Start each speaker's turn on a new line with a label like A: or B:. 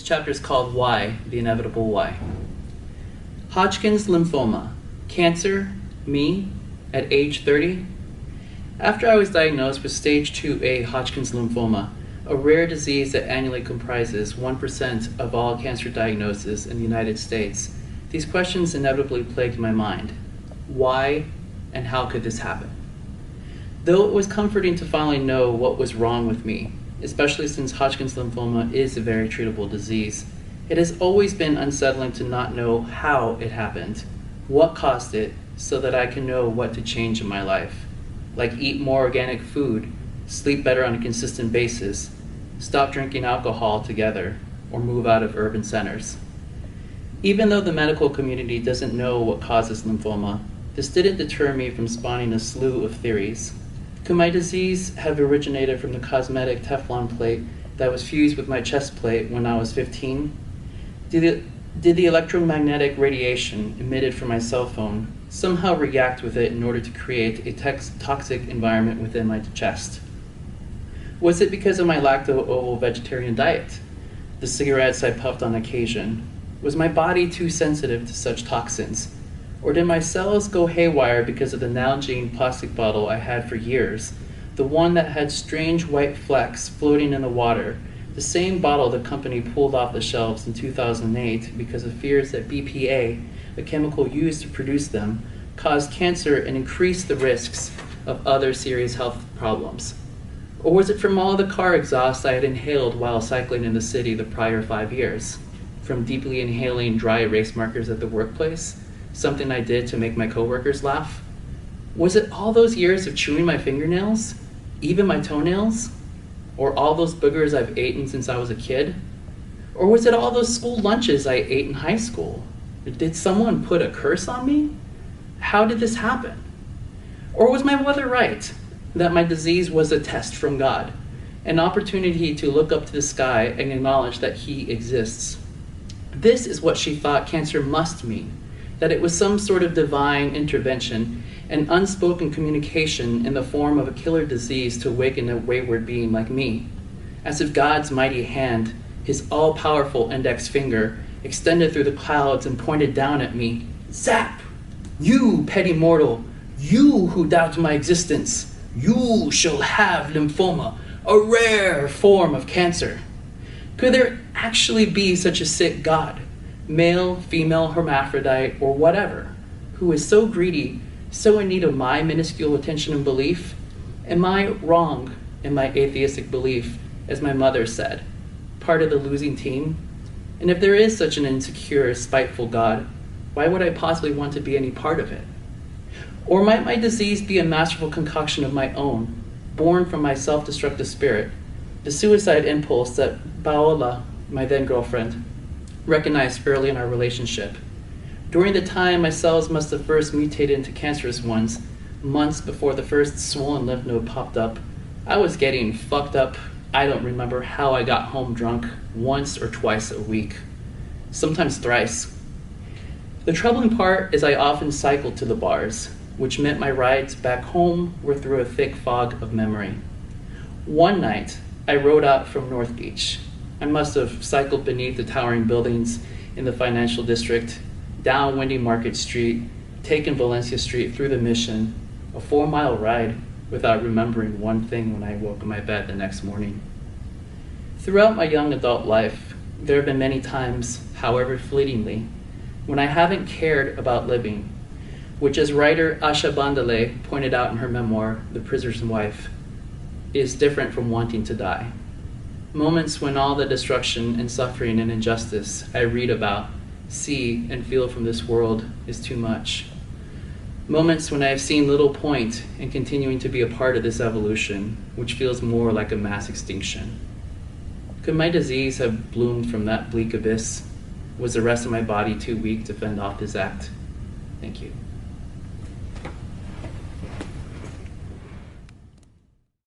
A: chapter is called Why, the Inevitable Why. Hodgkin's lymphoma, cancer, me, at age 30. After I was diagnosed with stage 2A Hodgkin's lymphoma, a rare disease that annually comprises 1% of all cancer diagnoses in the United States, these questions inevitably plagued my mind. Why and how could this happen? Though it was comforting to finally know what was wrong with me, especially since Hodgkin's lymphoma is a very treatable disease, it has always been unsettling to not know how it happened, what caused it, so that I can know what to change in my life. Like eat more organic food, sleep better on a consistent basis, stop drinking alcohol altogether, or move out of urban centers. Even though the medical community doesn't know what causes lymphoma, this didn't deter me from spawning a slew of theories. Could my disease have originated from the cosmetic Teflon plate that was fused with my chest plate when I was 15? Did the electromagnetic radiation emitted from my cell phone somehow react with it in order to create a toxic environment within my chest? Was it because of my lacto-ovo vegetarian diet, the cigarettes I puffed on occasion? Was my body too sensitive to such toxins? Or did my cells go haywire because of the Nalgene plastic bottle I had for years, the one that had strange white flecks floating in the water, the same bottle the company pulled off the shelves in 2008 because of fears that BPA, a chemical used to produce them, caused cancer and increased the risks of other serious health problems? Or was it from all the car exhaust I had inhaled while cycling in the city the prior 5 years? From deeply inhaling dry erase markers at the workplace, something I did to make my coworkers laugh? Was it all those years of chewing my fingernails, even my toenails? Or all those boogers I've eaten since I was a kid? Or was it all those school lunches I ate in high school? Did someone put a curse on me? How did this happen? Or was my mother right, that my disease was a test from God, an opportunity to look up to the sky and acknowledge that He exists? This is what she thought cancer must mean, that it was some sort of divine intervention, an unspoken communication in the form of a killer disease to awaken a wayward being like me, as if God's mighty hand, His all-powerful index finger, extended through the clouds and pointed down at me. Zap! You, petty mortal, you who doubt my existence, you shall have lymphoma, a rare form of cancer. Could there actually be such a sick God, male, female, hermaphrodite, or whatever, who is so greedy, so in need of my minuscule attention and belief? Am I wrong in my atheistic belief, as my mother said, part of the losing team? And if there is such an insecure, spiteful God, why would I possibly want to be any part of it? Or might my disease be a masterful concoction of my own, born from my self-destructive spirit, the suicide impulse that Paola, my then-girlfriend, recognized early in our relationship? During the time my cells must have first mutated into cancerous ones, months before the first swollen lymph node popped up, I was getting fucked up. I don't remember how I got home drunk once or twice a week, sometimes thrice. The troubling part is I often cycled to the bars, which meant my rides back home were through a thick fog of memory. One night, I rode out from North Beach. I must have cycled beneath the towering buildings in the financial district, down Windy Market Street, taken Valencia Street through the Mission, a 4-mile ride without remembering one thing when I woke in my bed the next morning. Throughout my young adult life, there have been many times, however fleetingly, when I haven't cared about living, which, as writer Asha Bandale pointed out in her memoir, The Prisoner's Wife, is different from wanting to die. Moments when all the destruction and suffering and injustice I read about, see, and feel from this world is too much. Moments when I have seen little point in continuing to be a part of this evolution, which feels more like a mass extinction. Could my disease have bloomed from that bleak abyss? Was the rest of my body too weak to fend off this act? Thank you.